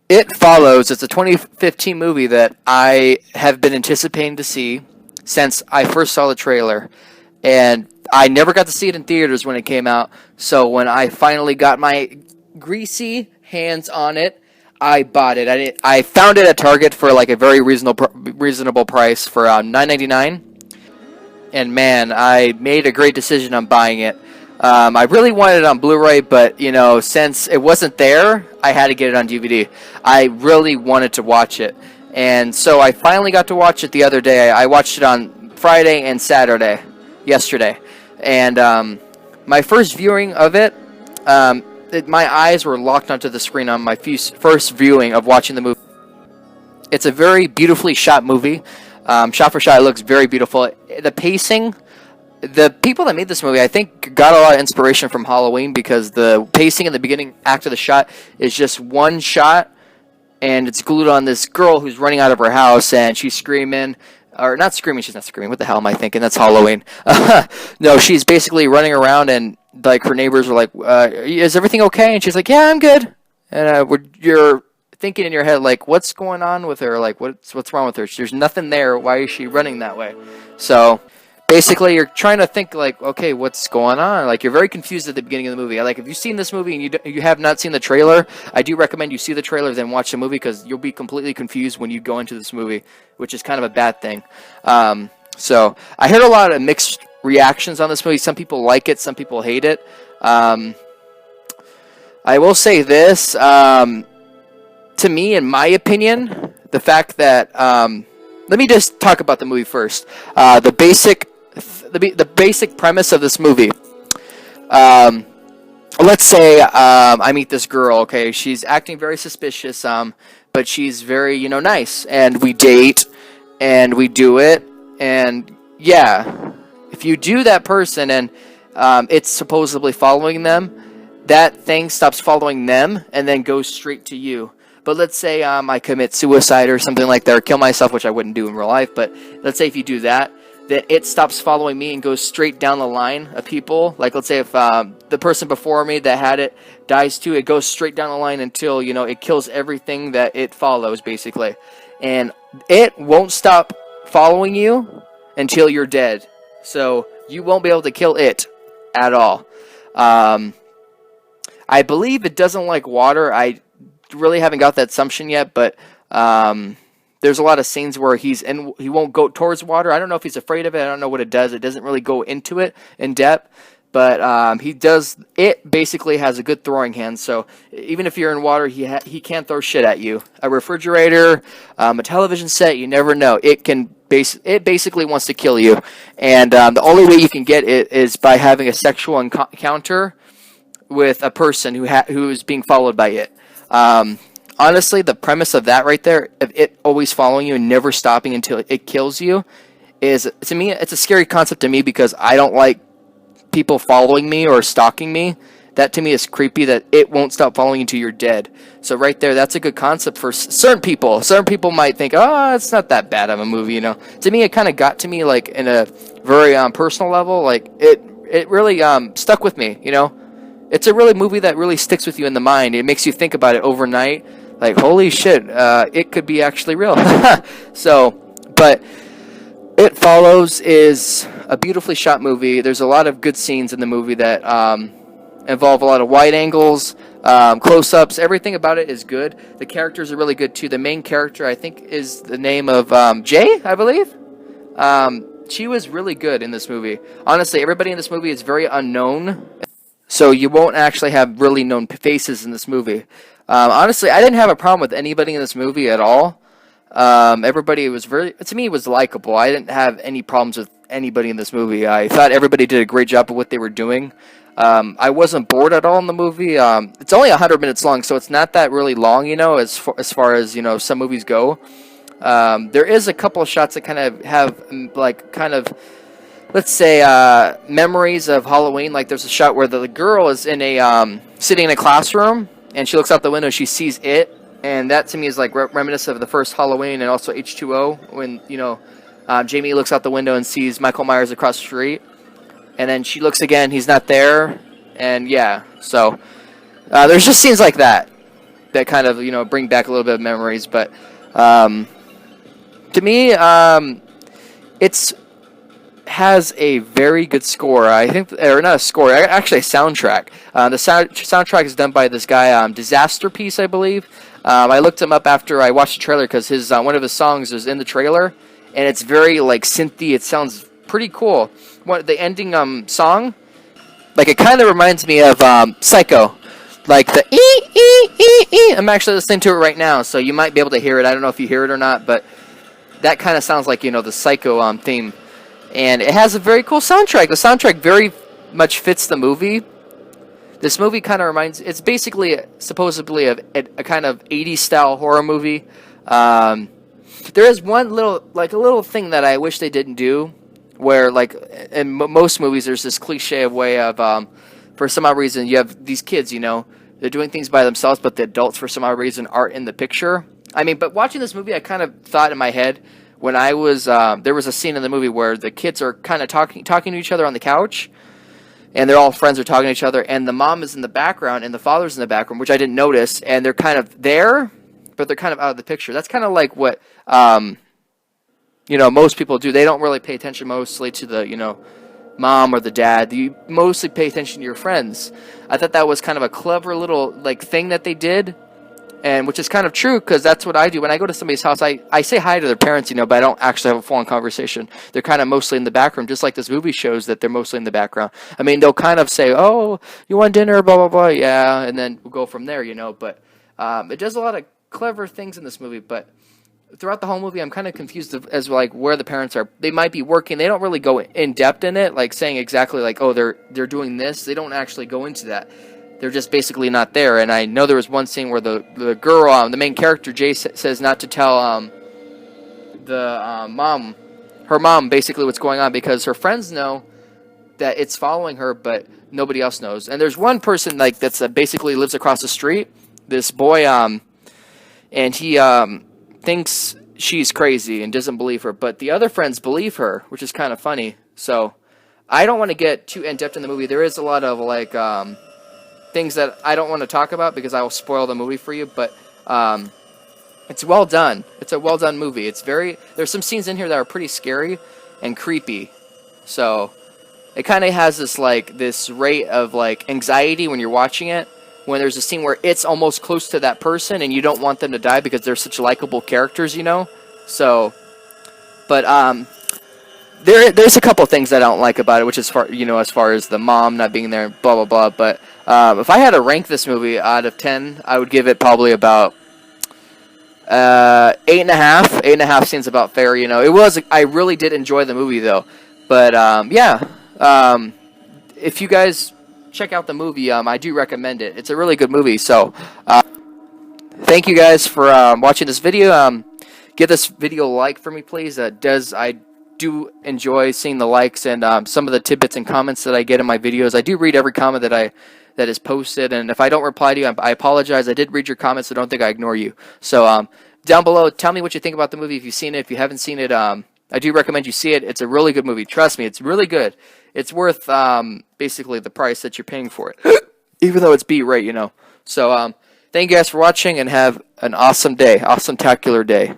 It Follows. It's a 2015 movie that I have been anticipating to see since I first saw the trailer, and I never got to see it in theaters when it came out. So when I finally got my greasy hands on it, I bought it. I found it at Target for like a very reasonable price for $9.99, and man, I made a great decision on buying it. I really wanted it on Blu-ray, but since it wasn't there, I had to get it on DVD. I really wanted to watch it, and so I finally got to watch it the other day. I watched it on Friday and Saturday, yesterday, and my first viewing of it, my eyes were locked onto the screen on my first viewing of watching the movie. It's a very beautifully shot movie. Shot for shot, it looks very beautiful. The pacing, the people that made this movie, I think, got a lot of inspiration from Halloween, because the pacing in the beginning act of the shot is just one shot, and it's glued on this girl who's running out of her house, and she's screaming, or not screaming, she's not screaming, what the hell am I thinking, that's Halloween. No, she's basically running around, and like her neighbors are like, is everything okay? And she's like, yeah, I'm good. And you're thinking in your head, like, what's going on with her? Like, what's wrong with her? There's nothing there. Why is she running that way? So basically, you're trying to think, like, okay, what's going on? Like, you're very confused at the beginning of the movie. Like, if you've seen this movie and you have not seen the trailer, I do recommend you see the trailer, then watch the movie, because you'll be completely confused when you go into this movie, which is kind of a bad thing. So I heard a lot of mixed reactions on this movie. Some people like it, some people hate it. I will say this, to me, in my opinion, the fact that, let me just talk about the movie first. The basic premise of this movie. Let's say I meet this girl. Okay, she's acting very suspicious. But she's very, nice, and we date, and we do it, and yeah, if you do that person and it's supposedly following them, that thing stops following them and then goes straight to you. But let's say I commit suicide or something like that, or kill myself, which I wouldn't do in real life. But let's say if you do that, then it stops following me and goes straight down the line of people. Like, let's say if the person before me that had it dies too, it goes straight down the line until, it kills everything that it follows, basically. And it won't stop following you until you're dead. So you won't be able to kill it at all. I believe it doesn't like water. I really haven't got that assumption yet, but there's a lot of scenes where he won't go towards water. I don't know if he's afraid of it. I don't know what it does. It doesn't really go into it in depth, but he does. It basically has a good throwing hand, so even if you're in water, he can't throw shit at you. A refrigerator, a television set, you never know. It basically wants to kill you, and the only way you can get it is by having a sexual encounter with a person who is being followed by it. Honestly, the premise of that right there, of it always following you and never stopping until it kills you, is, to me, it's a scary concept to me, because I don't like people following me or stalking me. That to me is creepy, that it won't stop following you until you're dead. So right there, that's a good concept for certain people. Certain people might think, oh, it's not that bad of a movie, To me, it kind of got to me, like, in a very personal level. Like, it really stuck with me, It's a really movie that really sticks with you in the mind. It makes you think about it overnight. Like, holy shit, it could be actually real. So, but It Follows is a beautifully shot movie. There's a lot of good scenes in the movie that involve a lot of wide angles, close-ups. Everything about it is good. The characters are really good, too. The main character, I think, is the name of Jay, I believe. She was really good in this movie. Honestly, everybody in this movie is very unknown, so you won't actually have really known faces in this movie. Honestly, I didn't have a problem with anybody in this movie at all. Everybody was to me, was likable. I didn't have any problems with anybody in this movie. I thought everybody did a great job of what they were doing. I wasn't bored at all in the movie. It's only 100 minutes long, so it's not that really long, as far as, some movies go. There is a couple of shots that kind of have, let's say, memories of Halloween. Like, there's a shot where the girl is sitting in a classroom, and she looks out the window, she sees it, and that to me is like reminiscent of the first Halloween, and also H2O, when, Jamie looks out the window and sees Michael Myers across the street, and then she looks again, he's not there, and yeah, so there's just scenes like that. that kind of bring back a little bit of memories. But to me, it's has a very good score. I think, or not a score, actually a soundtrack. The soundtrack is done by this guy, Disaster Piece, I believe. I looked him up after I watched the trailer because his one of his songs is in the trailer, and it's very like synthy. It sounds pretty cool. The ending song, like it kind of reminds me of Psycho, like the I'm actually listening to it right now, so you might be able to hear it. I don't know if you hear it or not, but that kind of sounds like the Psycho theme. And it has a very cool soundtrack. The soundtrack very much fits the movie. This movie kind of it's basically supposedly a kind of 80s style horror movie. There is one a little thing that I wish they didn't do, where like in most movies there's this cliche of way of, for some odd reason you have these kids, they're doing things by themselves, but the adults for some odd reason aren't in the picture. I mean, but watching this movie, I kind of thought in my head, when I was, there was a scene in the movie where the kids are kind of talking to each other on the couch, and they're all friends are talking to each other, and the mom is in the background, and the father's in the background, which I didn't notice, and they're kind of there, but they're kind of out of the picture. That's kind of like what, most people do. They don't really pay attention mostly to the, mom or the dad. You mostly pay attention to your friends. I thought that was kind of a clever little, thing that they did. And which is kind of true, because that's what I do. When I go to somebody's house, I say hi to their parents, but I don't actually have a full-on conversation. They're kind of mostly in the background, just like this movie shows that they're mostly in the background. I mean, they'll kind of say, oh, you want dinner, blah, blah, blah, yeah, and then we'll go from there, But it does a lot of clever things in this movie, but throughout the whole movie, I'm kind of confused as where the parents are. They might be working. They don't really go in-depth in it, saying exactly oh, they're doing this. They don't actually go into that. They're just basically not there. And I know there was one scene where the girl, the main character, Jay, says not to tell her mom, basically what's going on, because her friends know that it's following her, but nobody else knows. And there's one person that's basically lives across the street, this boy, and he thinks she's crazy and doesn't believe her, but the other friends believe her, which is kind of funny. So I don't want to get too in-depth in the movie. There is a lot of things that I don't want to talk about because I will spoil the movie for you, but it's well done. It's a well done movie. There's some scenes in here that are pretty scary and creepy. So it kind of has this rate of anxiety when you're watching it, when there's a scene where it's almost close to that person and you don't want them to die because they're such likable characters, So, but there's a couple of things I don't like about it, which is as far as the mom not being there, blah blah blah. But if I had to rank this movie out of 10, I would give it probably about 8.5. 8.5 seems about fair. I really did enjoy the movie though. But if you guys check out the movie, I do recommend it. It's a really good movie. So thank you guys for watching this video. Give this video a like for me, please. I do enjoy seeing the likes and some of the tidbits and comments that I get in my videos. I do read every comment that is posted, and if I don't reply to you, I apologize. I did read your comments, so don't think I ignore you. So down below, tell me what you think about the movie if you've seen it. If you haven't seen it, I do recommend you see it. It's a really good movie. Trust me, it's really good. It's worth basically the price that you're paying for it, even though it's B-rate, So thank you guys for watching, and have an awesome day, awesome-tacular day.